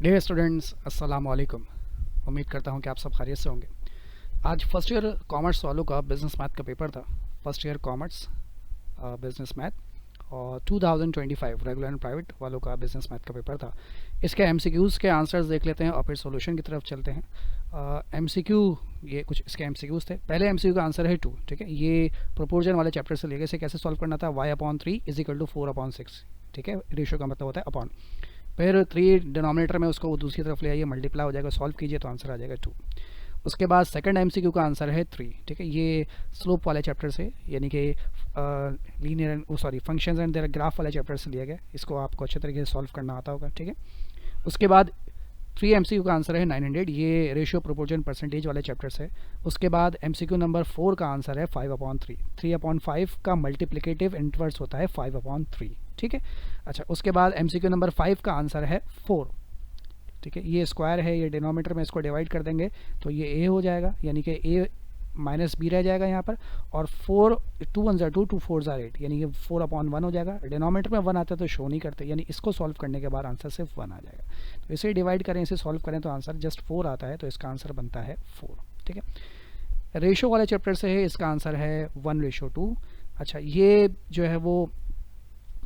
Dear students, अस्सलाम वालेकुम। उम्मीद करता हूँ कि आप सब खैरियत से होंगे। आज फर्स्ट ईयर कॉमर्स वालों का बिज़नेस मैथ का पेपर था। First year commerce business math और 2025 रेगुलर एंड प्राइवेट वालों का बिज़नेस मैथ का पेपर था। इसके एमसीक्यूज़ के आंसर्स देख लेते हैं और फिर सॉल्यूशन की तरफ चलते हैं। एमसीक्यू, ये कुछ इसके एमसीक्यूज़ थे। पहले एमसीक्यू का आंसर है 2, ठीक है। ये प्रोपोर्शन वाले चैप्टर से लेके इसे कैसे सॉल्व करना था, y/3 इज इक्वल टू 4/6, ठीक है। रेशियो का मतलब होता है अपॉन, फिर 3 डिनोमिनेटर में उसको दूसरी तरफ ले आइए, मल्टीप्लाई हो जाएगा, सॉल्व कीजिए तो आंसर आ जाएगा 2। उसके बाद सेकंड एमसीक्यू का आंसर है 3, ठीक है। ये स्लोप वाले चैप्टर से, यानी कि linear functions and their graph वाले चैप्टर से लिया गया। इसको आपको अच्छे तरीके से सॉल्व करना आता होगा, ठीक है। उसके बाद 3 एमसीक्यू का आंसर है 900, ये रेशियो प्रोपोर्शन परसेंटेज वाले चैप्टर से। उसके बाद एमसीक्यू नंबर 4 का आंसर है 5/3। 3/5 का मल्टीप्लिकेटिव इन्वर्स होता है 5/3, ठीक है। अच्छा, उसके बाद एमसीक्यू नंबर 5 का आंसर है 4, ठीक है। ये स्क्वायर है, ये डिनोमीटर में इसको डिवाइड कर देंगे तो ये ए हो जाएगा, यानी कि ए माइनस बी रह जाएगा यहाँ पर। और 4 2 1 2 2 4 8, यानी कि 4/1 हो जाएगा। डिनोमीटर में 1 आता है तो शो नहीं करते, यानी इसको सॉल्व करने के बाद आंसर सिर्फ 1 आ जाएगा। तो इसे डिवाइड करें, इसे सॉल्व करें तो आंसर जस्ट 4 आता है, तो इसका आंसर बनता है 4, ठीक है। रेशो वाले चैप्टर से है, इसका आंसर है 1:2। अच्छा, ये जो है वो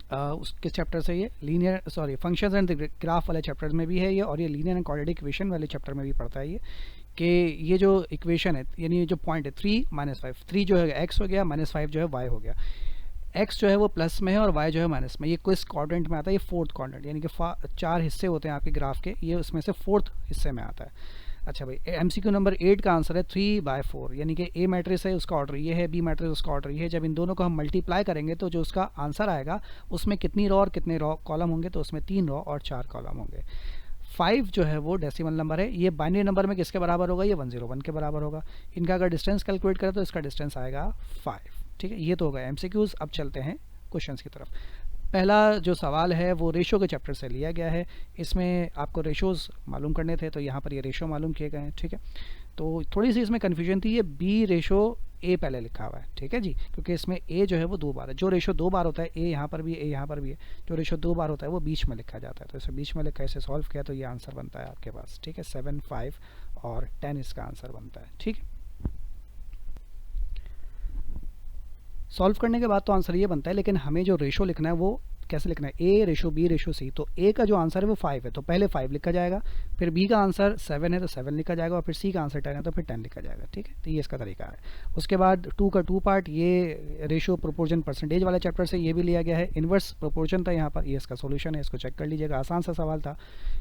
उसके चैप्टर से, ये लीनियर फंक्शंस एंड ग्राफ वाले चैप्टर में भी है ये, और ये लीनियर एंड क्वाड्रेटिक इक्वेशन वाले चैप्टर में भी पढ़ता है ये, कि ये जो इक्वेशन है, यानी ये जो पॉइंट है 3 -5, 3 जो है एक्स हो गया, -5 जो है वाई हो गया। एक्स जो है वो प्लस में है और वाई जो है माइनस में। ये किस क्वाड्रेंट में आता है, ये फोर्थ क्वाड्रेंट, यानी कि 4 हिस्से होते हैं आपके ग्राफ के, ये उसमें से फोर्थ हिस्से में आता है। अच्छा भाई, एमसीक्यू नंबर 8 का आंसर है 3/4, यानी कि ए मैट्रिक्स है, उसका ऑर्डर ये है, बी मैट्रिक्स उसका ऑर्डर ये है। जब इन दोनों को हम मल्टीप्लाई करेंगे तो जो उसका आंसर आएगा उसमें कितनी रो और कितने रो कॉलम होंगे, तो उसमें 3 रो और 4 कॉलम होंगे। 5 जो है वो डेसिमल नंबर है, ये बाइनरी नंबर में किसके बराबर होगा, ये 101 के बराबर होगा। इनका अगर डिस्टेंस कैलकुलेट करें तो इसका डिस्टेंस आएगा 5, ठीक है। ये तो होगा एमसीक्यूज। अब चलते हैं क्वेश्चंस की तरफ। पहला जो सवाल है वो रेशो के चैप्टर से लिया गया है। इसमें आपको रेशोज़ मालूम करने थे, तो यहाँ पर ये रेशो मालूम किए गए हैं, ठीक है। तो थोड़ी सी इसमें कन्फ्यूजन थी, ये बी रेशो ए पहले लिखा हुआ है, ठीक है जी, क्योंकि इसमें ए जो है वो 2 बार है। जो रेशो 2 बार होता है, ए यहाँ पर भी है, ए यहाँ पर भी है। जो रेशो 2 बार होता है वो बीच में लिखा जाता है, तो इसे बीच में लिखा, इसे सॉल्व किया तो ये आंसर बनता है आपके पास, ठीक है। 7, 5 और 10 इसका आंसर बनता है, ठीक है। सॉल्व करने के बाद तो आंसर ये बनता है, लेकिन हमें जो रेशो लिखना है वो कैसे लिखना है, ए रेशो बी रेशो सी। तो ए का जो आंसर है वो 5 है, तो पहले 5 लिखा जाएगा, फिर बी का आंसर 7 है तो 7 लिखा जाएगा, और फिर सी का आंसर 10 है तो फिर 10 लिखा जाएगा, ठीक है। तो ये इसका तरीका है। उसके बाद 2 का 2 पार्ट, ये रेशो प्रोपोर्शन परसेंटेज वाले चैप्टर से ये भी लिया गया है। इन्वर्स प्रोपोर्शन था यहाँ पर, ये इसका सोल्यूशन है, इसको चेक कर लीजिएगा। आसान सा सवाल था।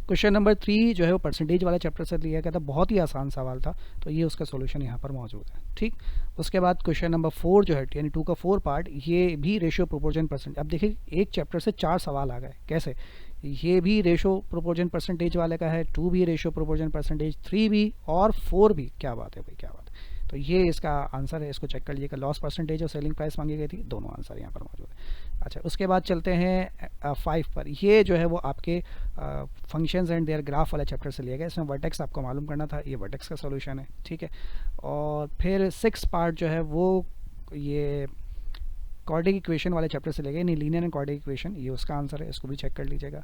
क्वेश्चन नंबर 3 जो है वो परसेंटेज वाले चैप्टर से लिया गया था, बहुत ही आसान सवाल था, तो ये उसका सोल्यूशन यहाँ पर मौजूद है, ठीक। उसके बाद क्वेश्चन नंबर 4 जो है, यानी 2 का 4 पार्ट, ये भी रेशियो प्रोपोर्शन परसेंट। अब देखिए, एक चैप्टर से 4 सवाल आ गए, कैसे। ये भी रेशो प्रोपोर्शन परसेंटेज वाले का है, 2 भी रेशो प्रोपोर्शन परसेंटेज, 3 भी और 4 भी। क्या बात है भाई, क्या बात है। तो ये इसका आंसर है, इसको चेक कर लीजिएगा। लॉस परसेंटेज और सेलिंग प्राइस मांगी गई थी, दोनों आंसर यहाँ पर मौजूद है। अच्छा, उसके बाद चलते हैं 5 पर। ये जो है वो आपके फंक्शंस एंड देयर ग्राफ वाला चैप्टर से लिया गया। इसमें वर्टेक्स आपको मालूम करना था, ये वर्टेक्स का सोल्यूशन है, ठीक है। और फिर 6 पार्ट जो है वो ये क्वाड्रेटिक इक्वेशन वाले चैप्टर से लेंगे, नहीं लीनियर एंड क्वाड्रेटिक इक्वेशन, ये उसका आंसर है, इसको भी चेक कर लीजिएगा।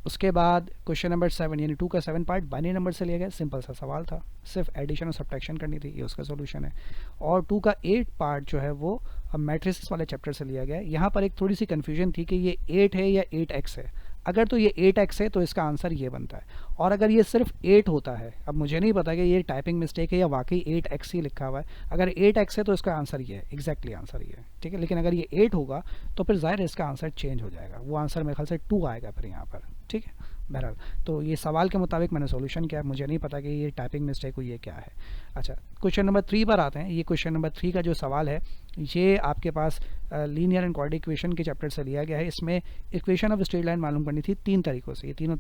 उसके बाद क्वेश्चन नंबर 7, यानी 2 का 7 पार्ट बाइनरी नंबर से लिया गया, सिंपल सा सवाल था, सिर्फ एडिशन और सब्ट्रैक्शन करनी थी, ये उसका सोल्यूशन है। और 2 का 8 पार्ट जो है वो मैट्रिसेस वाले चैप्टर से लिया गया है। यहाँ पर एक थोड़ी सी कन्फ्यूजन थी कि ये 8 है या 8x है। अगर तो ये 8x है तो इसका आंसर ये बनता है, और अगर ये सिर्फ 8 होता है, अब मुझे नहीं पता कि ये टाइपिंग मिस्टेक है या वाकई 8x ही लिखा हुआ है। अगर 8x है तो इसका आंसर ये है, एग्जैक्टली आंसर ये है, ठीक है। लेकिन अगर ये 8 होगा तो फिर ज़ाहिर इसका आंसर चेंज हो जाएगा, वो आंसर मेरे ख्याल से 2 आएगा फिर यहाँ पर, ठीक है। बहरहाल, तो ये सवाल के मुताबिक मैंने सॉल्यूशन किया, मुझे नहीं पता कि ये टाइपिंग मिस्टेक हुई है क्या है। अच्छा, क्वेश्चन नंबर 3 पर आते हैं। ये क्वेश्चन नंबर 3 का जो सवाल है ये आपके पास लीनियर एंड क्वाड्रेटिक इक्वेशन के चैप्टर से लिया गया है। इसमें इक्वेशन ऑफ स्ट्रेट लाइन मालूम करनी थी 3 तरीकों से। ये तीन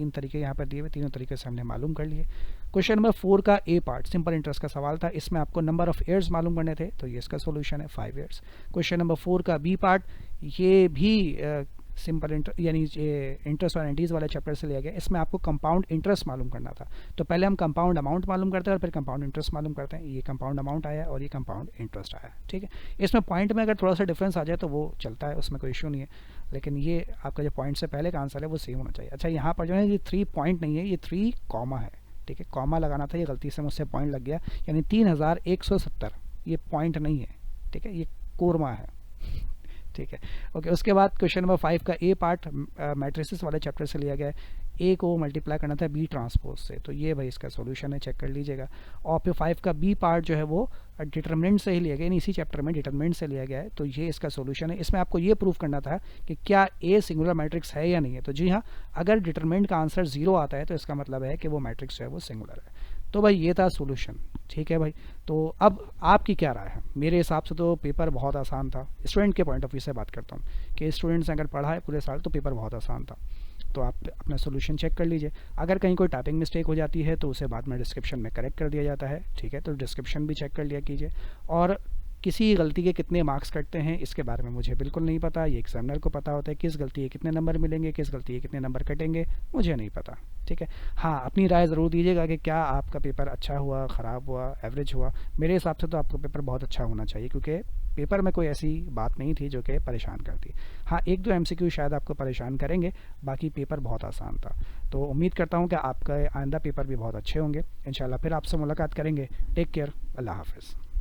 तरीके यहाँ पर दिए हुए, तीनों तरीके से हमने मालूम कर लिए। क्वेश्चन नंबर 4 का ए पार्ट सिंपल इंटरेस्ट का सवाल था, इसमें आपको नंबर ऑफ ईयर्स मालूम करने थे, तो ये इसका सोल्यूशन है 5 ईयर्स। क्वेश्चन नंबर 4 का बी पार्ट, ये भी सिंपल यानी इंटरेस्ट और एंटीज वाले चैप्टर से लिया गया। इसमें आपको कंपाउंड इंटरेस्ट मालूम करना था, तो पहले हम कंपाउंड अमाउंट मालूम करते हैं और फिर कंपाउंड इंटरेस्ट मालूम करते हैं। ये कंपाउंड अमाउंट आया और ये कंपाउंड इंटरेस्ट आया, ठीक है। इसमें पॉइंट में अगर थोड़ा सा डिफरेंस आ जाए तो वो चलता है, उसमें कोई इशू नहीं है। लेकिन ये आपका जो पॉइंट से पहले का आंसर है वो सेम होना चाहिए। अच्छा, यहाँ पर जो है ये 3 पॉइंट नहीं है, ये 3 कॉमा है, ठीक है, कॉमा लगाना था, ये गलती से मुझसे पॉइंट लग गया, यानी 3170 ये पॉइंट नहीं है, ठीक है, ये कोरमा है, ठीक है। ओके, उसके बाद क्वेश्चन नंबर 5 का ए पार्ट मैट्रिसेस वाले चैप्टर से लिया गया है। ए को मल्टीप्लाई करना था बी ट्रांसपोज से, तो ये भाई इसका सॉल्यूशन है, चेक कर लीजिएगा। और फिर 5 का बी पार्ट जो है वो डिटरमिनेंट से ही लिया गया, इसी चैप्टर में डिटरमिनेंट से लिया गया है, तो ये इसका सॉल्यूशन है। इसमें आपको ये प्रूव करना था कि क्या ए सिंगुलर मैट्रिक्स है या नहीं है। तो जी हाँ, अगर डिटरमिनेंट का आंसर 0 आता है तो इसका मतलब है कि वो मैट्रिक्स जो है वो सिंगुलर है। तो भाई ये था सॉल्यूशन, ठीक है भाई। तो अब आपकी क्या राय है? मेरे हिसाब से तो पेपर बहुत आसान था, स्टूडेंट के पॉइंट ऑफ व्यू से बात करता हूँ कि स्टूडेंट्स ने अगर पढ़ा है पूरे साल तो पेपर बहुत आसान था। तो आप अपना सॉल्यूशन चेक कर लीजिए, अगर कहीं कोई टाइपिंग मिस्टेक हो जाती है तो उसे बाद में डिस्क्रिप्शन में करेक्ट कर दिया जाता है, ठीक है, तो डिस्क्रिप्शन भी चेक कर लिया कीजिए। और किसी गलती के कितने मार्क्स कटते हैं इसके बारे में मुझे बिल्कुल नहीं पता, ये एग्जामिनर को पता होता है, किस गलती के कितने नंबर मिलेंगे, किस गलती के कितने नंबर कटेंगे, मुझे नहीं पता, ठीक है। हाँ, अपनी राय ज़रूर दीजिएगा कि क्या आपका पेपर अच्छा हुआ, ख़राब हुआ, एवरेज हुआ। मेरे हिसाब से तो आपका पेपर बहुत अच्छा होना चाहिए, क्योंकि पेपर में कोई ऐसी बात नहीं थी जो कि परेशान करती। हाँ, 1-2 MCQ शायद आपको परेशान करेंगे, बाकी पेपर बहुत आसान था। तो उम्मीद करता हूँ कि आपका आइंदा पेपर भी बहुत अच्छे होंगे। इंशाल्लाह फिर आपसे मुलाकात करेंगे। टेक केयर, अल्लाह हाफ़िज़।